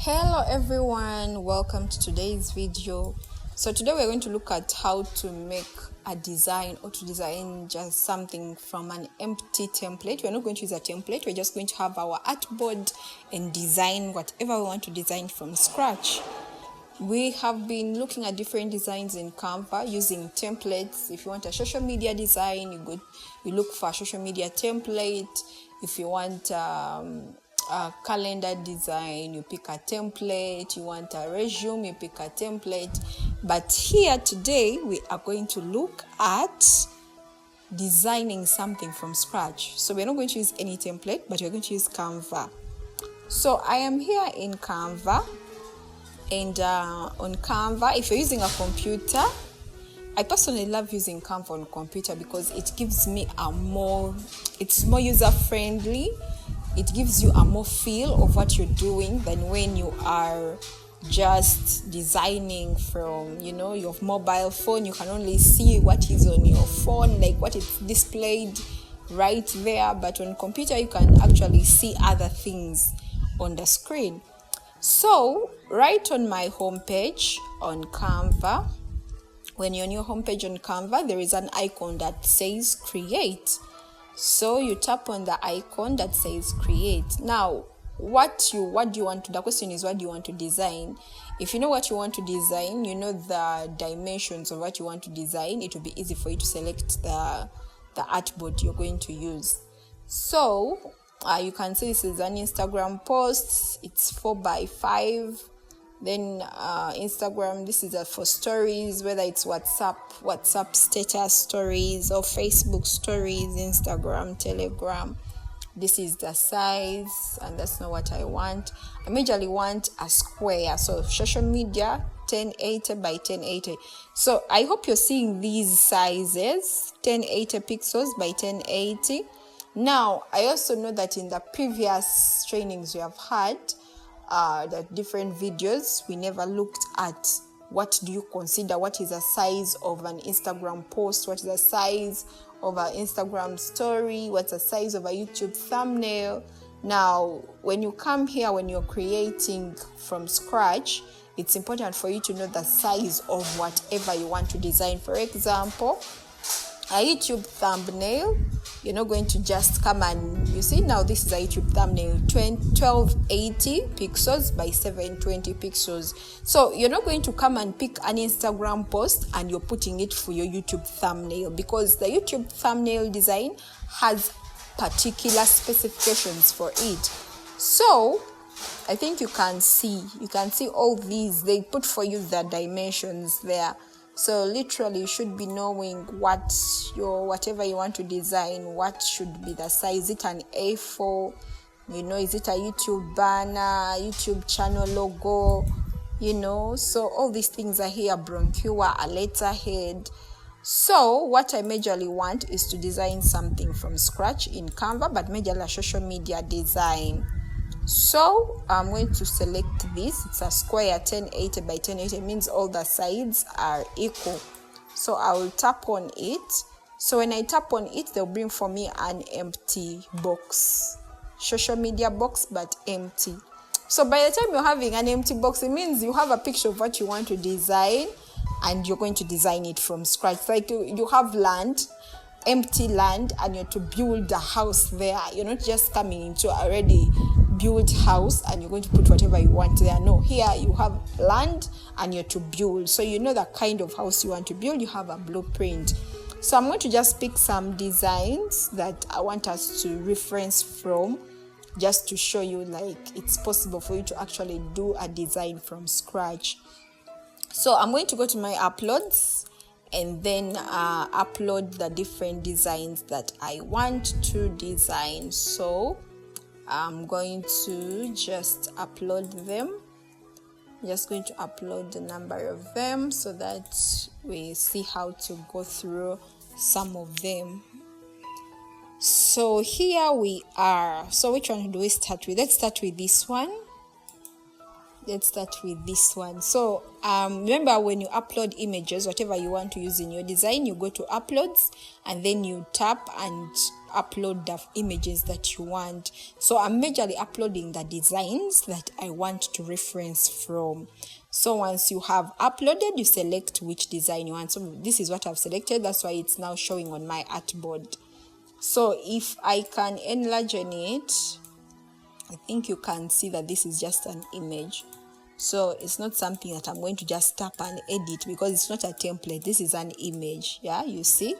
Hello everyone, welcome to today's video. So today we're going to look at how to make a design or to design just something from an empty template. We're not going to use a template, we're just going to have our artboard and design whatever we want to design from scratch. We have been looking at different designs in Canva using templates. If you want a social media design, you look for a social media template. If you want a calendar design, you pick a template. You want a resume, you pick a template. But here today we are going to look at designing something from scratch. So we're not going to use any template, but we're going to use Canva. So I am here in Canva, and on Canva, if you're using a computer, I personally love using Canva on computer because it gives me it's more user friendly. It gives you a more feel of what you're doing than when you are just designing from, your mobile phone. You can only see what is on your phone, like what is displayed right there. But on computer, you can actually see other things on the screen. So right on my homepage on Canva, when you're on your homepage on Canva, there is an icon that says create. So you tap on the icon that says create. Now, what do you want to, the question is, what do you want to design? If you know what you want to design, you know the dimensions of what you want to design, it will be easy for you to select the artboard you're going to use. So you can see this is an Instagram post. It's 4x5. Then Instagram, this is for stories, whether it's WhatsApp status stories or Facebook stories, Instagram, Telegram. This is the size, and that's not what I want. I majorly want a square. So social media, 1080 by 1080. So I hope you're seeing these sizes, 1080 pixels by 1080. Now, I also know that in the previous trainings we have had, the different videos, we never looked at what do you consider, what is the size of an Instagram post, what is the size of an Instagram story, what's the size of a YouTube thumbnail. Now, when you come here, when you're creating from scratch, it's important for you to know the size of whatever you want to design. For example, a YouTube thumbnail, you're not going to just come and, you see now this is a YouTube thumbnail, 1280 pixels by 720 pixels. So you're not going to come and pick an Instagram post and you're putting it for your YouTube thumbnail, because the YouTube thumbnail design has particular specifications for it. So I think you can see all these, they put for you the dimensions there. So literally you should be knowing whatever you want to design, what should be the size. Is it an A4? Is it a YouTube banner, YouTube channel logo? So all these things are here, brochure, a letterhead. So what I majorly want is to design something from scratch in Canva, but majorly a social media design. So I'm going to select this. It's a square, 1080 by 1080. It means all the sides are equal. So I will tap on it. So when I tap on it, they'll bring for me an empty box. Social media box, but empty. So by the time you're having an empty box, it means you have a picture of what you want to design and you're going to design it from scratch. Like you have land, empty land, and you're to build a house there. You're not just coming into a already built house and you're going to put whatever you want there. No, here you have land and you're to build. So you know the kind of house you want to build. You have a blueprint. So I'm going to just pick some designs that I want us to reference from, just to show you like it's possible for you to actually do a design from scratch. So I'm going to go to my uploads and then upload the different designs that I want to design. So I'm going to just upload them. I'm just going to upload the number of them so that we see how to go through some of them. So here we are. So which one do we start with? Let's start with this one. let's start with this one. So remember, when you upload images, whatever you want to use in your design, you go to uploads and then you tap and upload the images that you want. So I'm majorly uploading the designs that I want to reference from. So once you have uploaded, you select which design you want. So this is what I've selected, that's why it's now showing on my artboard. So if I can enlarge it, I think you can see that this is just an image. So it's not something that I'm going to just tap and edit, because it's not a template. This is an image. Yeah, you see?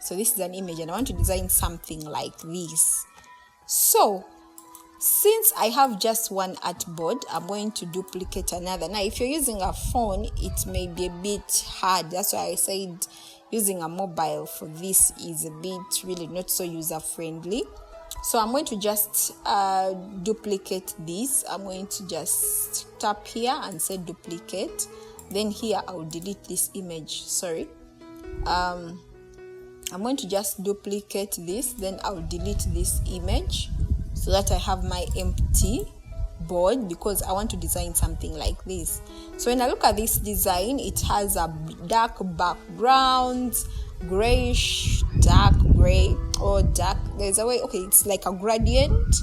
So this is an image and I want to design something like this. So since I have just one artboard, I'm going to duplicate another. Now, if you're using a phone, it may be a bit hard. That's why I said using a mobile for this is a bit really not so user friendly. So I'm going to just duplicate this. I'm going to just tap here and say duplicate. Then here I'll delete this image. Sorry. I'm going to just duplicate this. Then I'll delete this image so that I have my empty board, because I want to design something like this. So when I look at this design, it has a dark background, grayish, dark gray, or dark, there's a way, okay, it's like a gradient.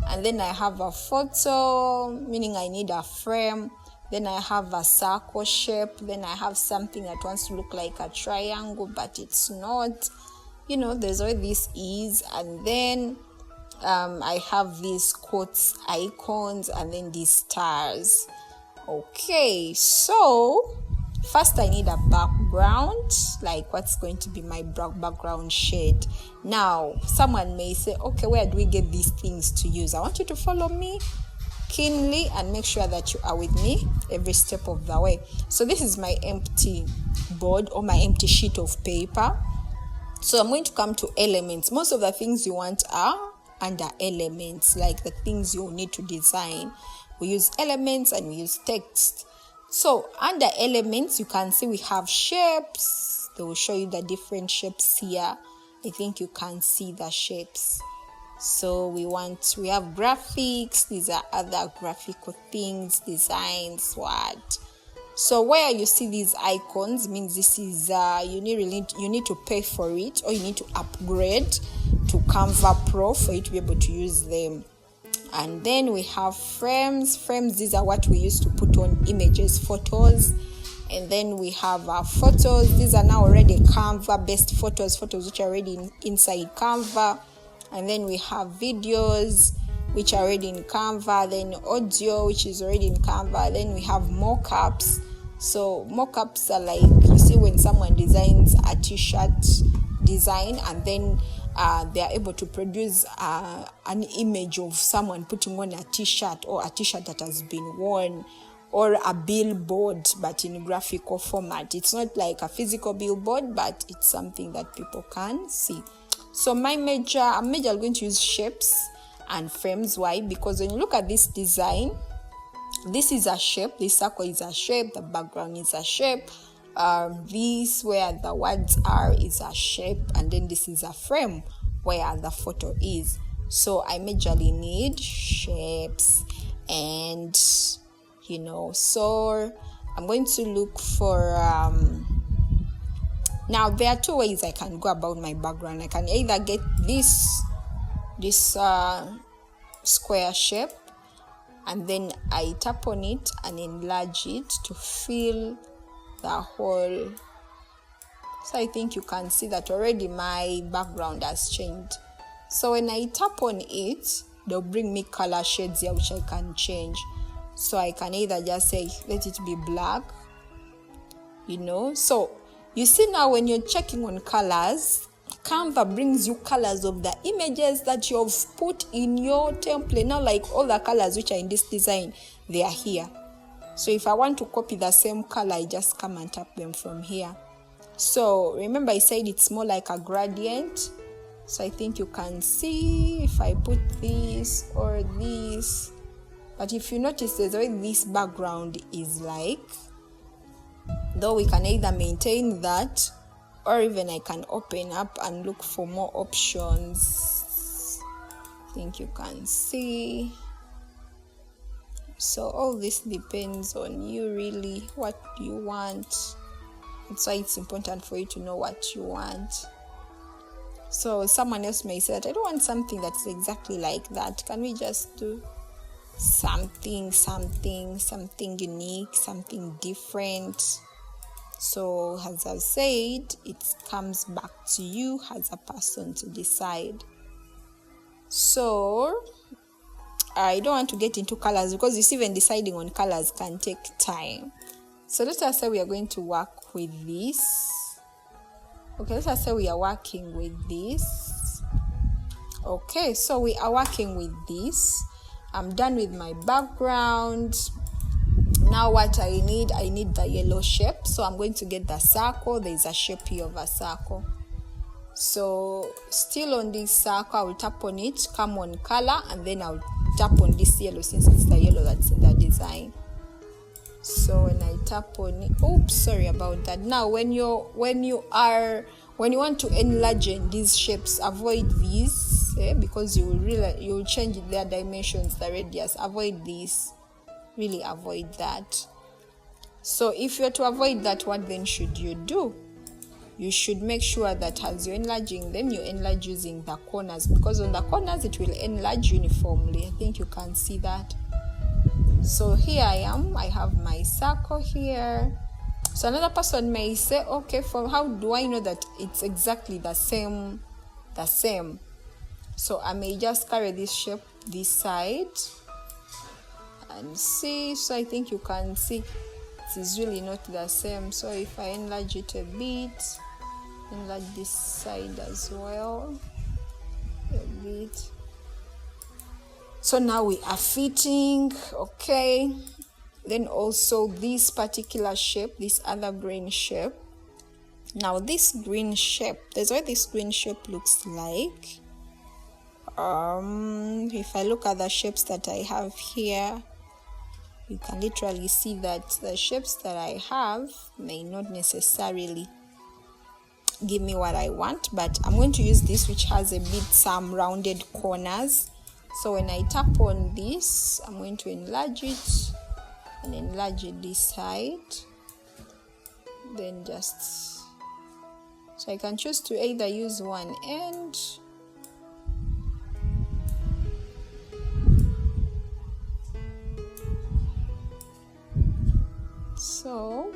And then I have a photo, meaning I need a frame. Then I have a circle shape. Then I have something that wants to look like a triangle, but it's not. You know, there's where this is. And then I have these quotes icons and then these stars. Okay, so first I need a background, like what's going to be my background shade. Now someone may say, okay, where do we get these things to use? I want you to follow me keenly and make sure that you are with me every step of the way. So this is my empty board or my empty sheet of paper. So I'm going to come to elements. Most of the things you want are under elements, like the things you need to design. We use elements and we use text. So under elements, you can see we have shapes. They will show you the different shapes here. I think you can see the shapes. So we have graphics. These are other graphical things, designs, what. So where you see these icons means this is you need to pay for it, or you need to upgrade to Canva Pro for you to be able to use them. And then we have frames. These are what we use to put on images, photos. And then we have photos. These are now already Canva based photos which are already inside Canva. And then we have videos which are already in Canva, then audio which is already in Canva. Then we have mockups. So mockups are like, you see when someone designs a t-shirt design and then they are able to produce an image of someone putting on a t-shirt, or a t-shirt that has been worn, or a billboard but in graphical format. It's not like a physical billboard, but it's something that people can see. So I'm going to use shapes and frames. Why? Because when you look at this design, this is a shape, this circle is a shape, the background is a shape, this where the words are is a shape, and then this is a frame where the photo is. So I majorly need shapes, and so I'm going to look for now there are two ways I can go about my background. I can either get this square shape, and then I tap on it and enlarge it to fill the whole. So I think you can see that already my background has changed. So when I tap on it, they'll bring me color shades here which I can change. So I can either just say let it be black, so you see now when you're checking on colors, Canva brings you colors of the images that you've put in your template. Now, like all the colors which are in this design, they are here. So if I want to copy the same color, I just come and tap them from here. So remember I said it's more like a gradient. So I think you can see if I put this or this. But if you notice, there's already this background is like, though we can either maintain that, or even I can open up and look for more options. I think you can see. So all this depends on you, really, what you want. That's why it's important for you to know what you want. So someone else may say that I don't want something that's exactly like that. Can we just do something unique, something different? So as I've said, it comes back to you as a person to decide. So I don't want to get into colors because you see, even deciding on colors can take time. So let us say we are going to work with this. Okay, let us say we are working with this. Okay, so we are working with this. I'm done with my background. Now what I need the yellow shape. So I'm going to get the circle. There's a shape here of a circle. So still on this circle, I will tap on it, come on color, and then I'll tap on this yellow since it's the yellow that's in the design. So when I tap on it, oops, sorry about that. Now when you want to enlarge these shapes, avoid these because you will change their dimensions, the radius. Avoid this. Really avoid that. So if you're to avoid that, what then should you do? You should make sure that as you're enlarging them, you enlarge using the corners, because on the corners it will enlarge uniformly. I think you can see that. So here I have my circle here. So another person may say, okay, how do I know that it's exactly the same? So I may just carry this shape this side and see. So I think you can see it is really not the same. So if I enlarge it a bit, enlarge this side as well a bit. So now we are fitting. Okay, then also this particular shape, this other green shape. Now this green shape, that's what this green shape looks like. If I look at the shapes that I have here, you can literally see that the shapes that I have may not necessarily give me what I want, but I'm going to use this, which has a bit some rounded corners. So when I tap on this, I'm going to enlarge it and enlarge it this side. Then so I can choose to either use one end so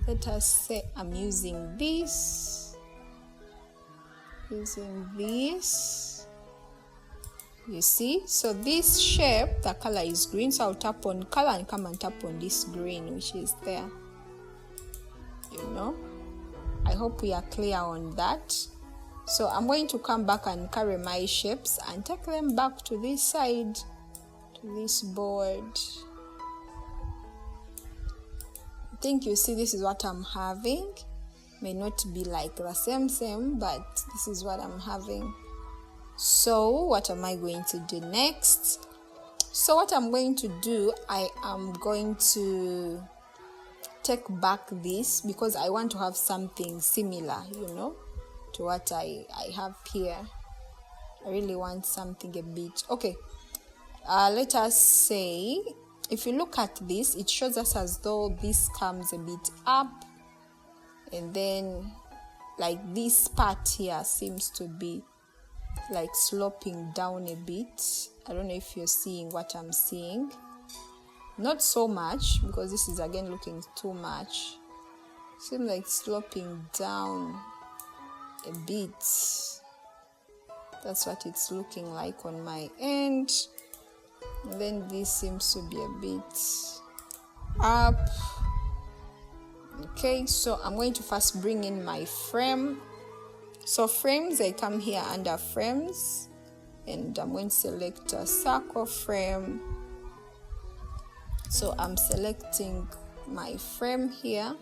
let us say I'm using this. You see, so this shape, the color is green, so I'll tap on color and come and tap on this green which is there. I hope we are clear on that. So I'm going to come back and carry my shapes and take them back to this side, to this board. I think you see this is what I'm having. May not be like the same, but this is what I'm having. So what am I going to do next? So what I'm going to do, I am going to take back this because I want to have something similar, to what I have here. I really want something a bit. Okay, let us say, if you look at this, it shows us as though this comes a bit up, and then like this part here seems to be like sloping down a bit. I don't know if you're seeing what I'm seeing. Not so much, because this is again looking too much. Seems like sloping down a bit. That's what it's looking like on my end. And then this seems to be a bit up. Okay, so I'm going to first bring in my frame. So frames, I come here under frames, and I'm going to select a circle frame. So I'm selecting my frame here.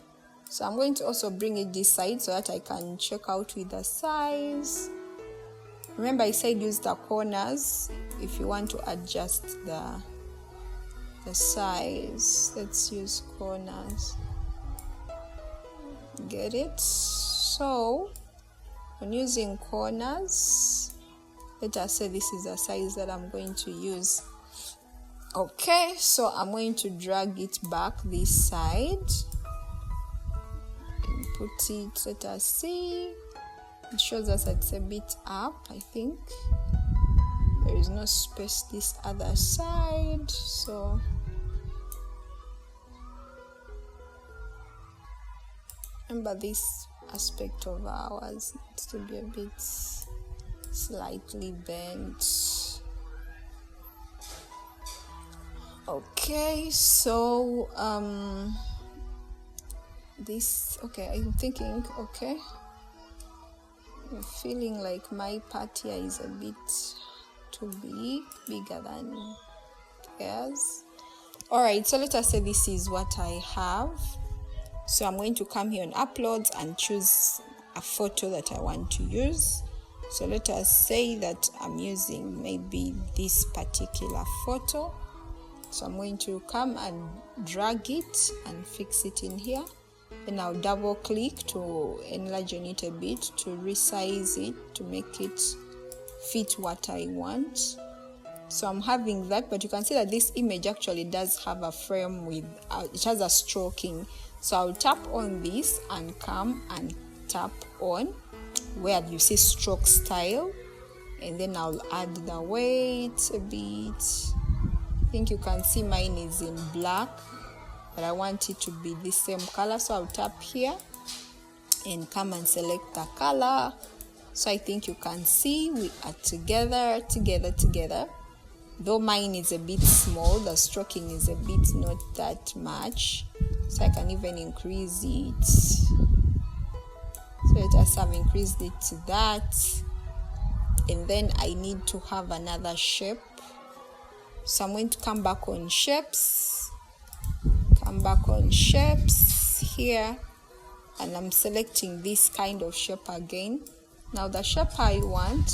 So I'm going to also bring it this side so that I can check out with the size. Remember I said use the corners if you want to adjust the size. Let's use corners. Get it? So when using corners, let us say this is the size that I'm going to use. Okay, so I'm going to drag it back this side and put it, let us see. It shows us it's a bit up, I think. There is no space this other side, so remember this aspect of ours needs to be a bit slightly bent. Okay, so this, okay, I'm thinking, okay, I'm feeling like my part here is a bit too bigger than theirs. All right, so let us say this is what I have. So I'm going to come here on uploads and choose a photo that I want to use. So let us say that I'm using maybe this particular photo. So I'm going to come and drag it and fix it in here. Then I'll double click to enlarge on it a bit, to resize it, to make it fit what I want. So I'm having that, but you can see that this image actually does have a frame with, it has a stroking. So I'll tap on this and come and tap on where you see stroke style, and then I'll add the weight a bit. I think you can see mine is in black, but I want it to be the same color. So I'll tap here and come and select the color. So I think you can see we are together. Though mine is a bit small, the stroking is a bit not that much. So I can even increase it. So let us have increased it to that. And then I need to have another shape. So I'm going to come back on shapes. Come back on shapes here. And I'm selecting this kind of shape again. Now the shape I want,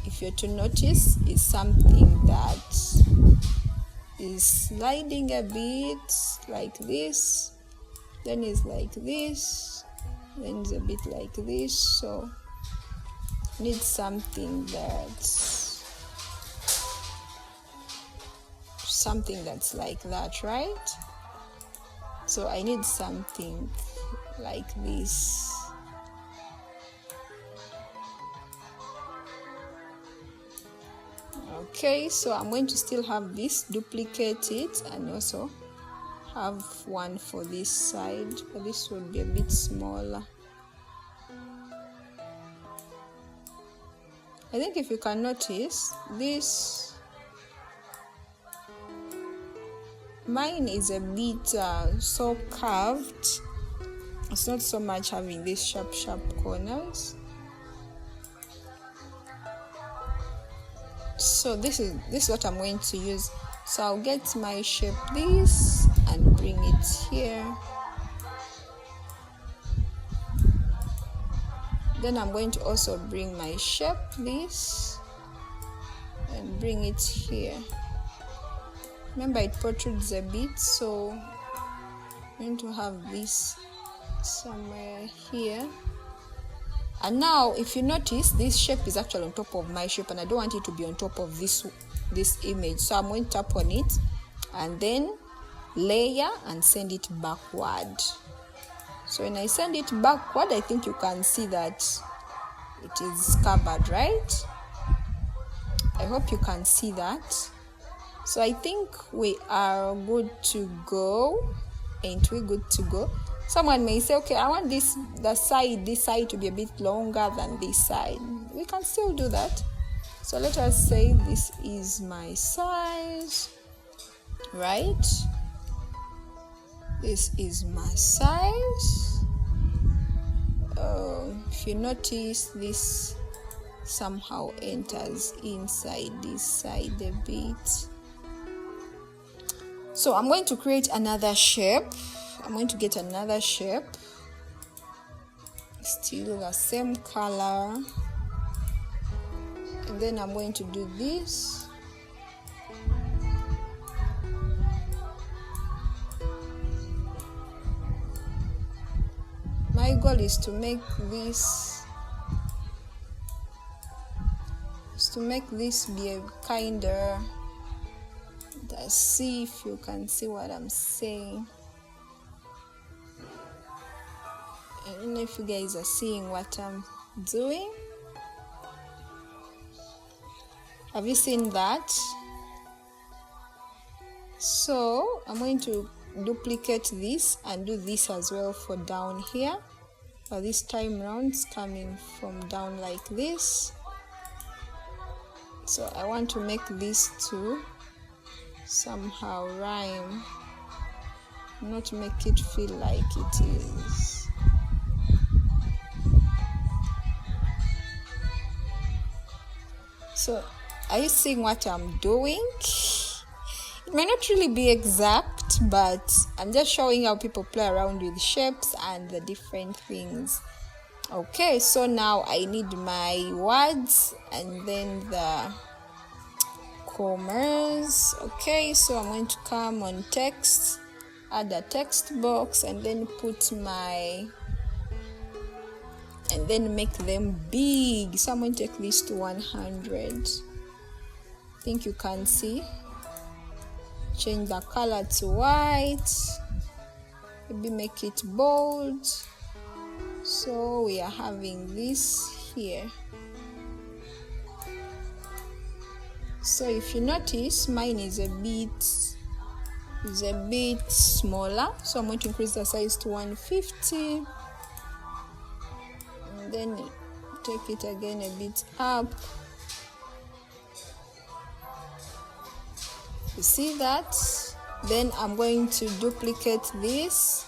if you're to notice, is something that is sliding a bit like this, then is like this, then it's a bit like this. So need something that's like that, right? So I need something like this. Okay, so I'm going to still have this, duplicate it, and also have one for this side, but this will be a bit smaller. I think if you can notice, this, mine is a bit so curved. It's not so much having these sharp corners. So this is what I'm going to use. So I'll get my shape this and bring it here. Then I'm going to also bring my shape this and bring it here. Remember, it protrudes a bit, so I'm going to have this somewhere here. And now, if you notice, this shape is actually on top of my shape, and I don't want it to be on top of this image. So I'm going to tap on it, and then layer and send it backward. So when I send it backward, I think you can see that it is covered, right? I hope you can see that. So I think we are good to go. Ain't we good to go? Someone may say, okay, I want this side to be a bit longer than this side. We can still do that. So let us say this is my size, right? This is my size. If you notice, this somehow enters inside this side a bit. So I'm going to create another shape. I'm going to get another shape, still the same color, and then I'm going to do this. My goal is to make this be a kinder, see if you can see what I'm saying. I don't know if you guys are seeing what I'm doing. Have you seen that? So I'm going to duplicate this and do this as well for down here, but this time round it's coming from down like this. So I want to make this to somehow rhyme, not make it feel like it is. So are you seeing what I'm doing? It may not really be exact, but I'm just showing how people play around with shapes and the different things. Okay, so now I need my words and then the commas. Okay, so I'm going to come on text, add a text box, and then put my, and then make them big. So I'm going to take this to 100. I think you can see. Change the color to white, maybe make it bold. So we are having this here. So if you notice, mine is a bit smaller, so I'm going to increase the size to 150 and then take it again a bit up. You see that? Then I'm going to duplicate this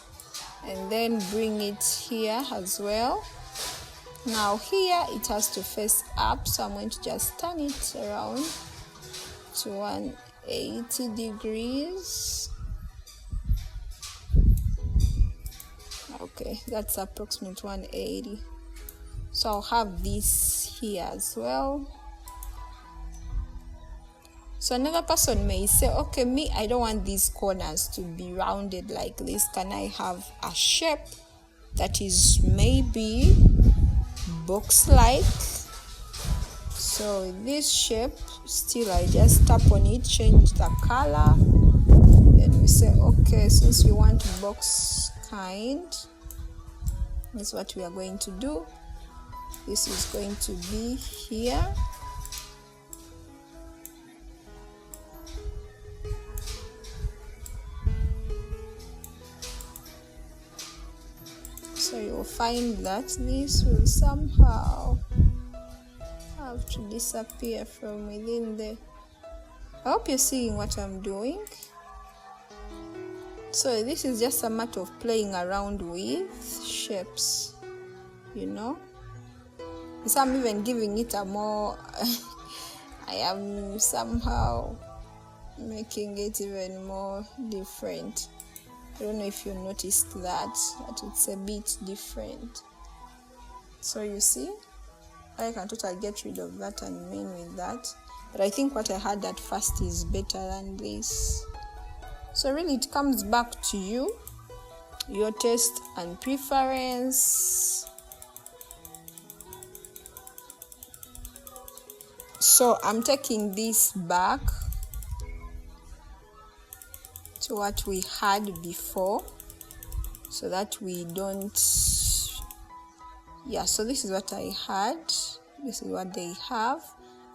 and then bring it here as well. Now here it has to face up, so I'm going to just turn it around to 180 degrees. Okay, that's approximately 180. So I'll have this here as well. So another person may say, okay, me, I don't want these corners to be rounded like this. Can I have a shape that is maybe box-like? So this shape, still I just tap on it, change the color. Then we say, okay, since we want box kind, this is what we are going to do. This is going to be here. So you'll find that this will somehow have to disappear from within there. I hope you're seeing what I'm doing. So this is just a matter of playing around with shapes, you know. So I'm even giving it a more, I am somehow making it even more different. I don't know if you noticed that, but it's a bit different. So you see, I can totally get rid of that and remain with that. But I think what I had at first is better than this. So really it comes back to you, your taste and preference. So I'm taking this back to what we had before, so that we don't, yeah, so this is what I had, this is what they have.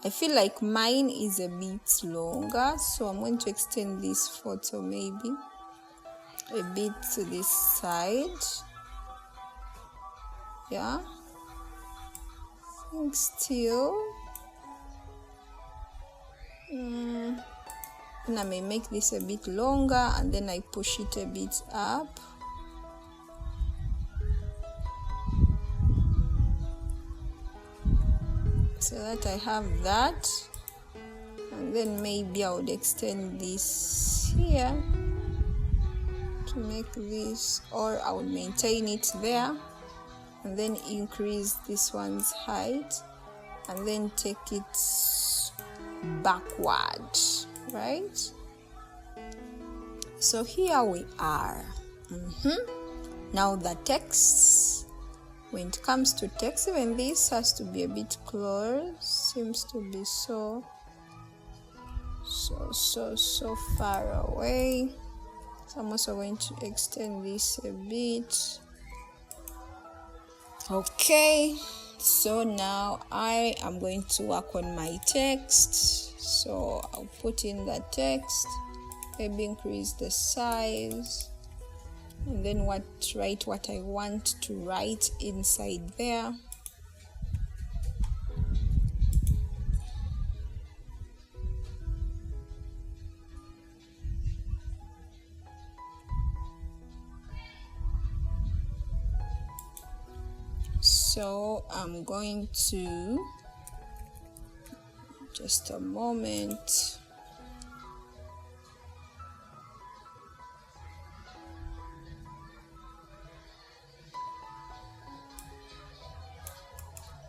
I feel like mine is a bit longer, so I'm going to extend this photo maybe a bit to this side. Yeah, I think still and I may make this a bit longer and then I push it a bit up. So that I have that, and then maybe I would extend this here to make this, or I would maintain it there and then increase this one's height and then take it backward, right? So here we are. Now the text, when it comes to text, even this has to be a bit close, seems to be so so far away. So I'm also going to extend this a bit. Okay, so now I am going to work on my text. So I'll put in the text, maybe increase the size, and then write what I want to write inside there. So I'm going to, just a moment.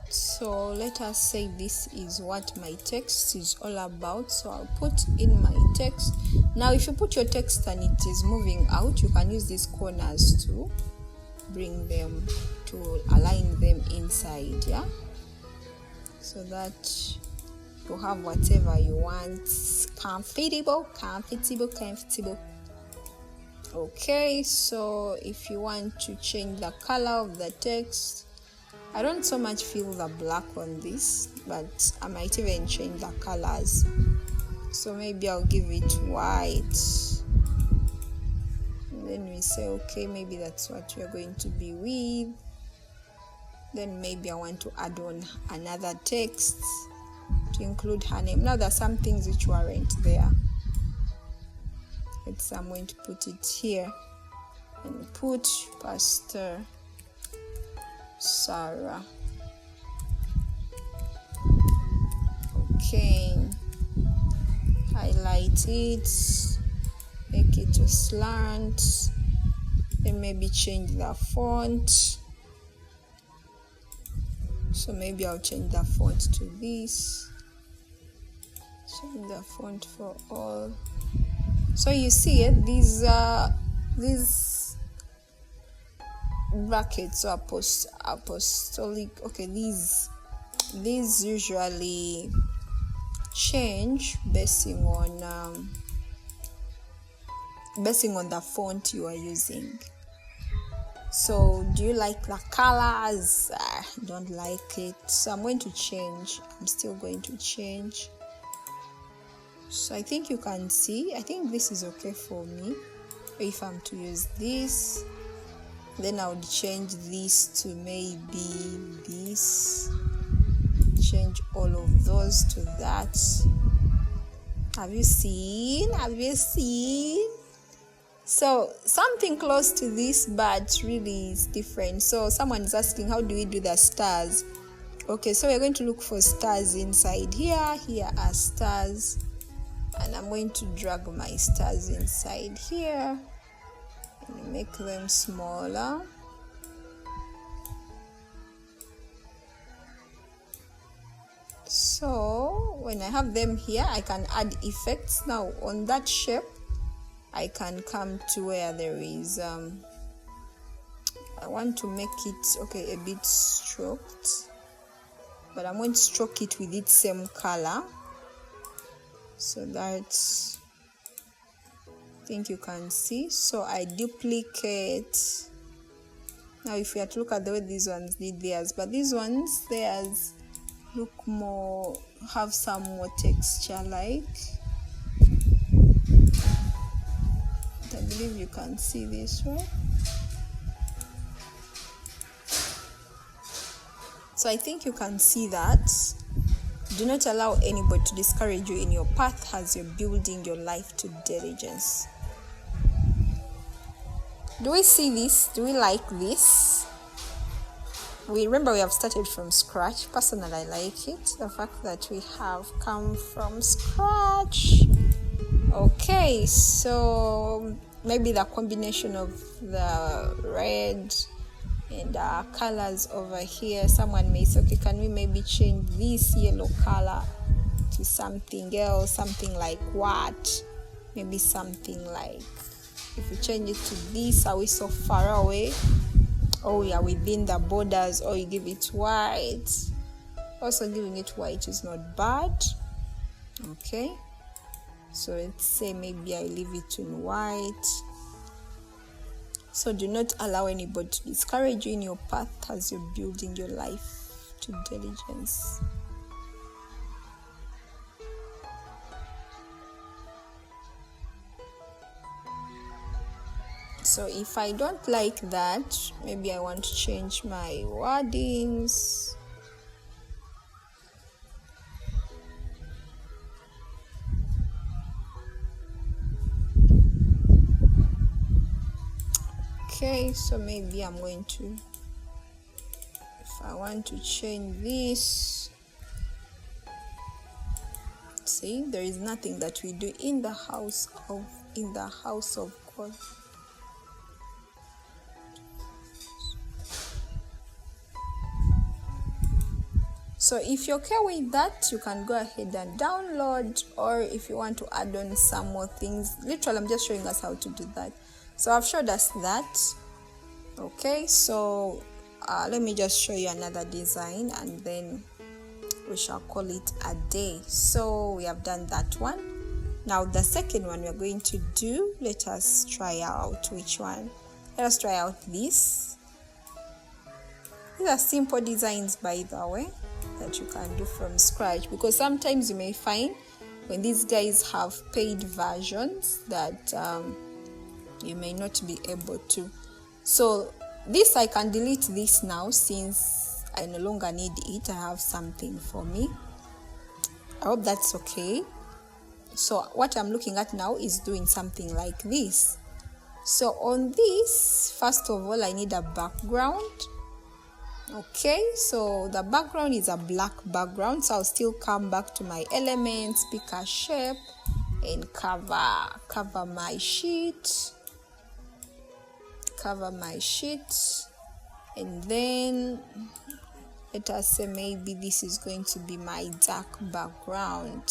So let us say this is what my text is all about. So I'll put in my text. Now if you put your text and it is moving out, you can use these corners to bring them, to align them inside, yeah, so that you have whatever you want, comfortable. Okay, so if you want to change the color of the text, I don't so much feel the black on this, but I might even change the colors. So maybe I'll give it white. Then we say, okay, maybe that's what we're going to be with. Then maybe I want to add on another text to include her name. Now there's some things which weren't there. I'm going to put it here and put Pastor Sarah. Okay, highlight it, make it to slant, then maybe change the font. So maybe I'll change the font to this, change the font for all. So you see it, these brackets are apostolic. Okay, these usually change basing on the font you are using. So do you like the colors? I don't like it, so I'm going to change. I'm still going to change. So I think you can see, I think this is okay for me. If I'm to use this, then I would change this to maybe this, change all of those to that. Have you seen? So something close to this, but really it's different. So someone is asking, how do we do the stars? Okay, so we're going to look for stars inside here. Here are stars, and I'm going to drag my stars inside here and make them smaller. So when I have them here, I can add effects. Now on that shape, I can come to where there is I want to make it a bit stroked, but I'm going to stroke it with its same color, so that I think you can see. So I duplicate. Now if you have to look at the way these ones did theirs, but these ones, theirs look more, have some more texture like. I believe you can see this, right? So I think you can see that. Do not allow anybody to discourage you in your path as you're building your life to diligence. Do we see this? Do we like this? We have started from scratch. Personally, I like it. The fact that we have come from scratch. Okay, so maybe the combination of the red and colors over here, someone may say, okay, can we maybe change this yellow color to something else, something like what? Maybe something like, if we change it to this, are we so far away? Or we are within the borders? Or you give it white. Also giving it white is not bad. Okay. So let's say maybe I leave it in white. So do not allow anybody to discourage you in your path as you're building your life to diligence. So if I don't like that, maybe I want to change my wordings. Okay, so maybe I'm going to, if I want to change this, see, there is nothing that we do in the house of God. So if you're okay with that, you can go ahead and download, or if you want to add on some more things, literally I'm just showing us how to do that. So I've showed us that. Okay, so let me just show you another design and then we shall call it a day. So we have done that one. Now the second one we are going to do, let us try out which one. Let us try out this. These are simple designs, by the way, that you can do from scratch, because sometimes you may find when these guys have paid versions that you may not be able to. So this, I can delete this now since I no longer need it. I have something for me. I hope that's okay. So what I'm looking at now is doing something like this. So on this, first of all, I need a background. Okay, so the background is a black background, so I'll still come back to my elements, pick a shape, and cover my sheet. And then let us say maybe this is going to be my dark background.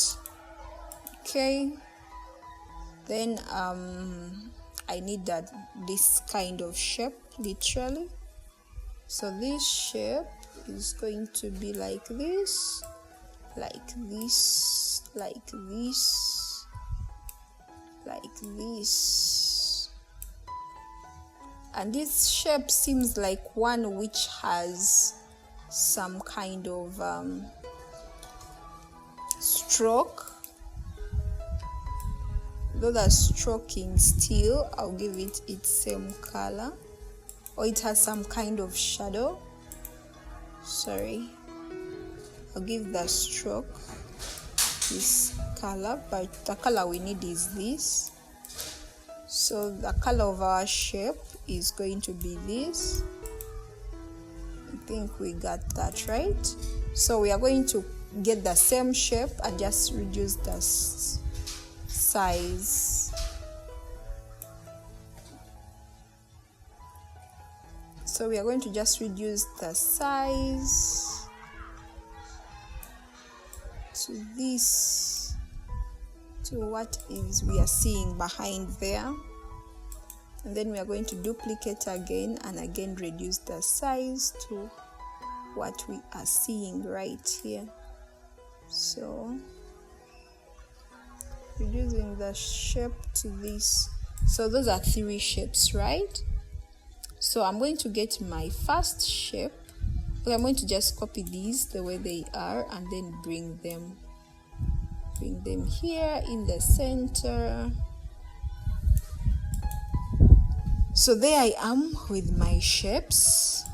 Okay, then I need this kind of shape, literally. So this shape is going to be like this, like this, like this, like this. And this shape seems like one which has some kind of stroke. Though the stroking still, I'll give it its same color. Or it has some kind of shadow. Sorry. I'll give the stroke this color, but the color we need is this. So the color of our shape is going to be this. I think we got that right. So we are going to get the same shape and just reduce the size. So we are going to just reduce the size to this, to what is we are seeing behind there. And then we are going to duplicate again and again reduce the size to what we are seeing right here. So reducing the shape to this. So those are 3 shapes, right? So I'm going to get my first shape. Okay, I'm going to just copy these the way they are and then bring them here in the center. So there I am with my shapes.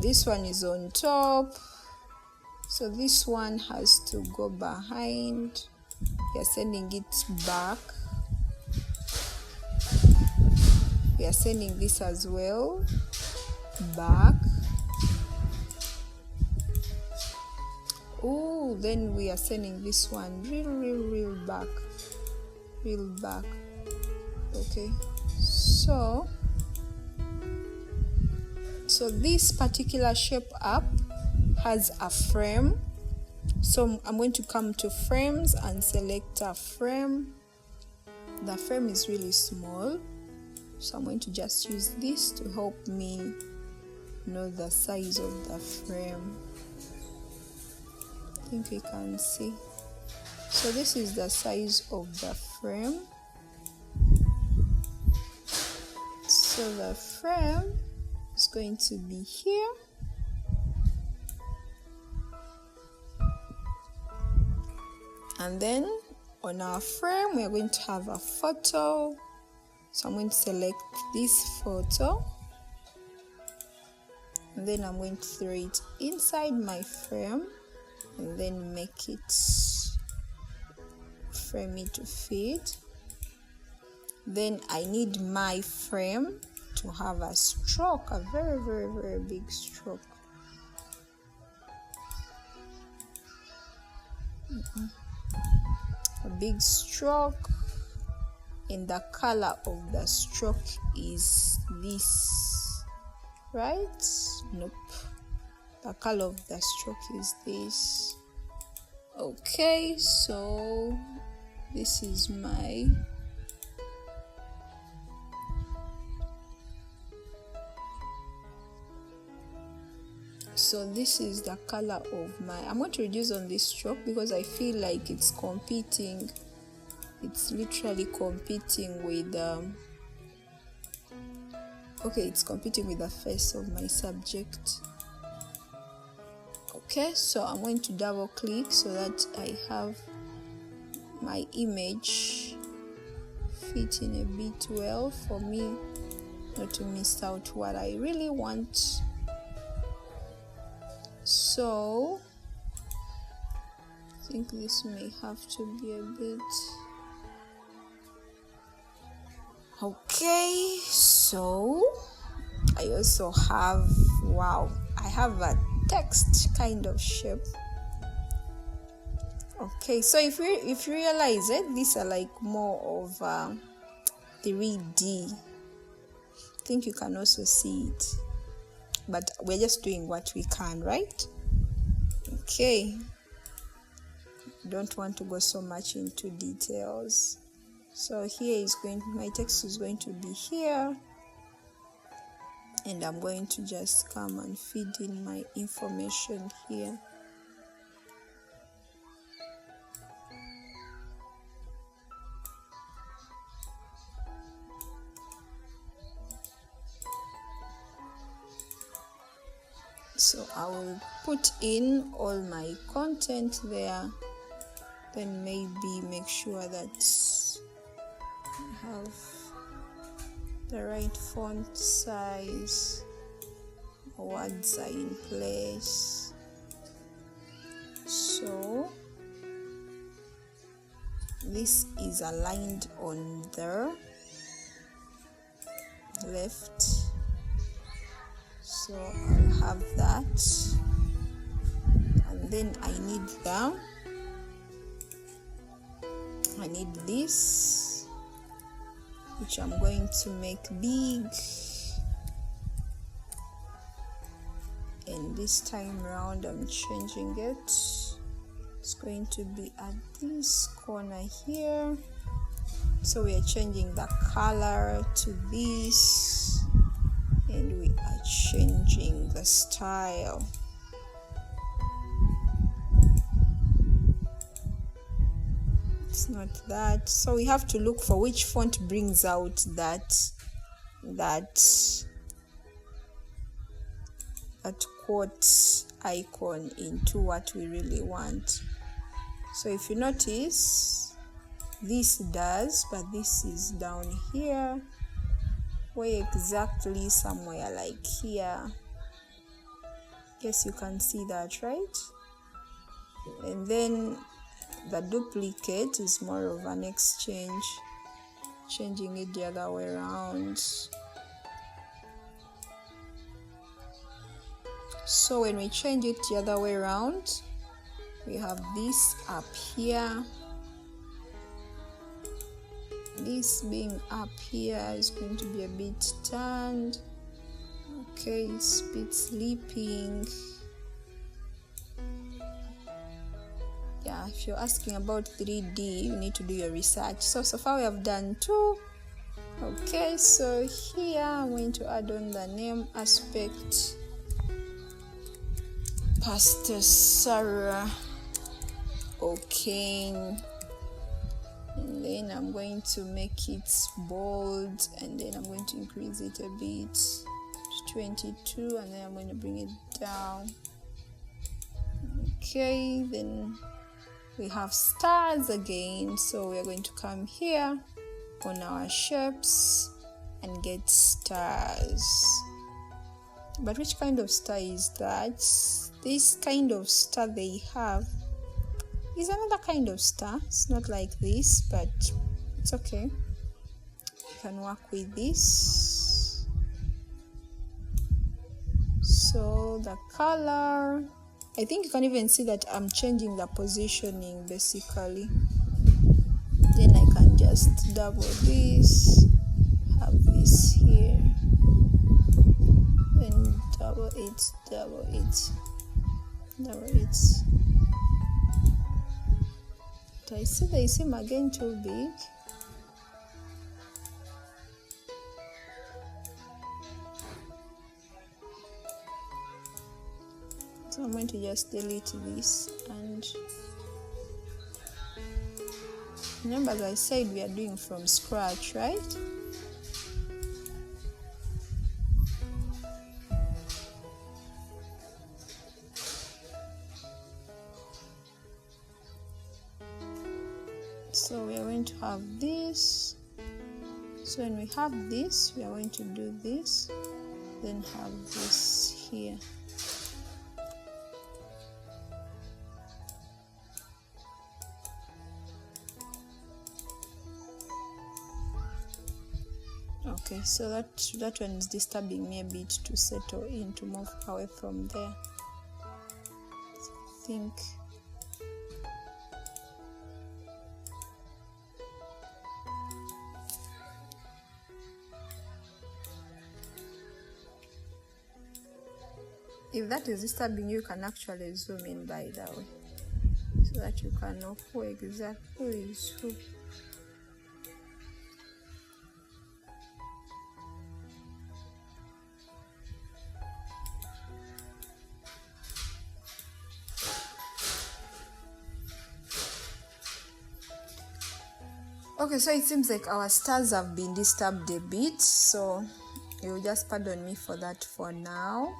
This one is on top. So this one has to go behind. We are sending it back. We are sending this as well back. Oh, then we are sending this one real back. Okay, so this particular shape up has a frame. So I'm going to come to frames and select a frame. The frame is really small, so I'm going to just use this to help me know the size of the frame. I think we can see. So this is the size of the frame. So the frame is going to be here. And then on our frame, we are going to have a photo. So I'm going to select this photo. And then I'm going to throw it inside my frame and then make it frame it to fit. Then I need my frame to have a stroke, a very, very, very big stroke. A big stroke, and the color of the stroke is this, right? Nope. The color of the stroke is this. Okay, so this is my this is the color of my, I'm going to reduce on this stroke because I feel like it's competing, it's literally competing with it's competing with the face of my subject. Okay, so I'm going to double click so that I have my image fitting a bit well for me not to miss out what I really want. So I think this may have to be a bit okay. So I also have, I have a text kind of shape. Okay, so if you realize it, these are like more of 3D. I think you can also see it, but we're just doing what we can, right? Okay, don't want to go so much into details. So here is my text is going to be here, and I'm going to just come and feed in my information here. So I will put in all my content there, then maybe make sure that I have the right font size, words are in place. So this is aligned on the left. So I'll have that, and then I need this, which I'm going to make big, and this time around I'm changing it. It's going to be at this corner here, so we are changing the color to this, and we are changing the style. It's not that, so we have to look for which font brings out that quote icon into what we really want. So if you notice, this does, but this is down here. Where exactly? Somewhere like here. Yes, you can see that, right? And then the duplicate is more of an exchange, changing it the other way around. So when we change it the other way around, we have this up here. This being up here is going to be a bit turned. Okay, it's a bit sleeping. Yeah, if you're asking about 3D, you need to do your research. So far we have done 2. Okay, so here I'm going to add on the name aspect, Pastor Sarah. okay, and then I'm going to make it bold, and then I'm going to increase it a bit to 22, and then I'm going to bring it down. Okay, then we have stars again, so we're going to come here on our shapes and get stars. But which kind of star is that? This kind of star they have is another kind of star. It's not like this, but it's okay. You can work with this. So the color, I think you can even see that I'm changing the positioning basically. Then I can just double this, have this here, then double it, double it, double it. But I see they seem again too big. So I'm going to just delete this, and remember, as I said, we are doing from scratch, right? So we are going to have this. So when we have this, we are going to do this, then have this here. Okay, so that one is disturbing me a bit to settle in, to move away from there. So I think if that is disturbing you, can actually zoom in, by the way, so that you can know who exactly is who. Okay, so it seems like our stars have been disturbed a bit, so you'll just pardon me for that for now.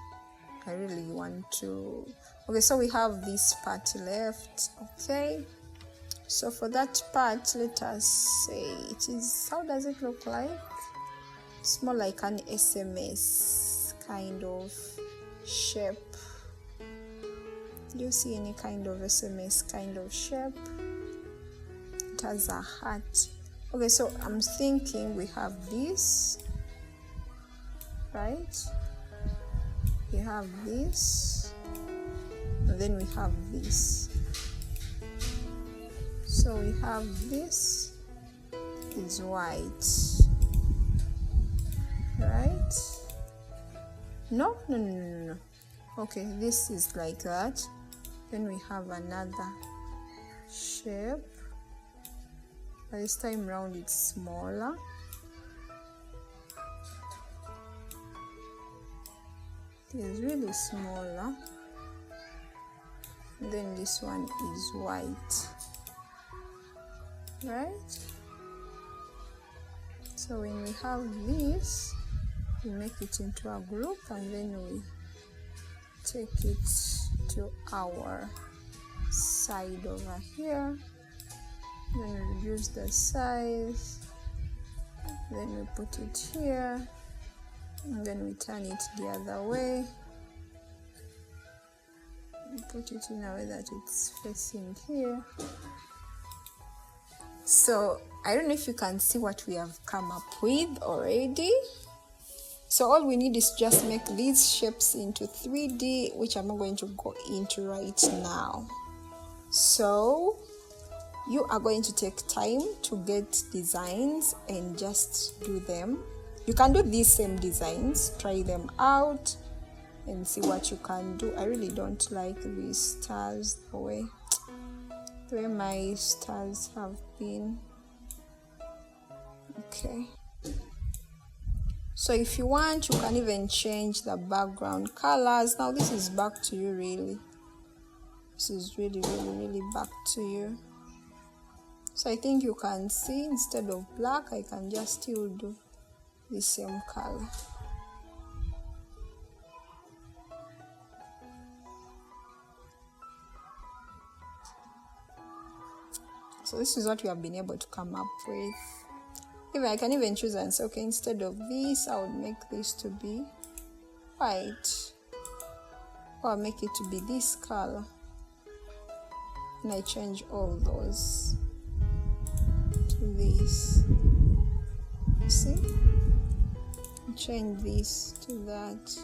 I really want to... Okay, so we have this part left. Okay, so for that part, let us say it is... How does it look like? It's more like an SMS kind of shape. Do you see any kind of SMS kind of shape? It has a heart. Okay, so I'm thinking we have this, right? We have this, and then we have this. So we have this is white, right? No. Okay, this is like that. Then we have another shape. This time round it's smaller. It is really smaller. And then this one is white, right? So when we have this, we make it into a group, and then we take it to our side over here. Then we reduce the size, then we put it here, and then we turn it the other way. We put it in a way that it's facing here. So I don't know if you can see what we have come up with already. So all we need is just make these shapes into 3D, which I'm not going to go into right now. So you are going to take time to get designs and just do them. You can do these same designs, try them out and see what you can do. I really don't like these stars the way my stars have been. Okay, so if you want, you can even change the background colors. Now this is back to you really. This is really back to you. So I think you can see, instead of black, I can just still do the same color. So this is what we have been able to come up with. I can even choose and say, okay, instead of this, I would make this to be white, or I'll make it to be this color, and I change all those to this. See? Change this to that.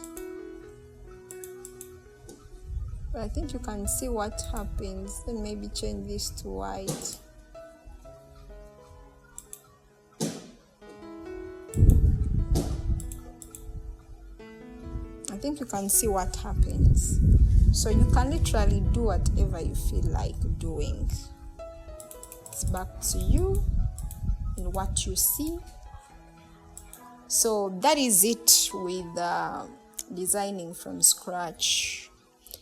But I think you can see what happens. Then maybe change this to white. I think you can see what happens. So you can literally do whatever you feel like doing. It's back to you and what you see. So that is it with designing from scratch.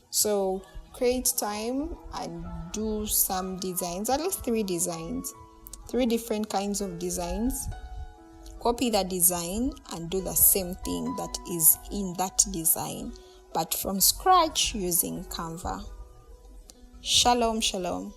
So create time and do some designs, at least 3 designs, 3 different kinds of designs. Copy that design and do the same thing that is in that design, but from scratch using Canva. Shalom, shalom.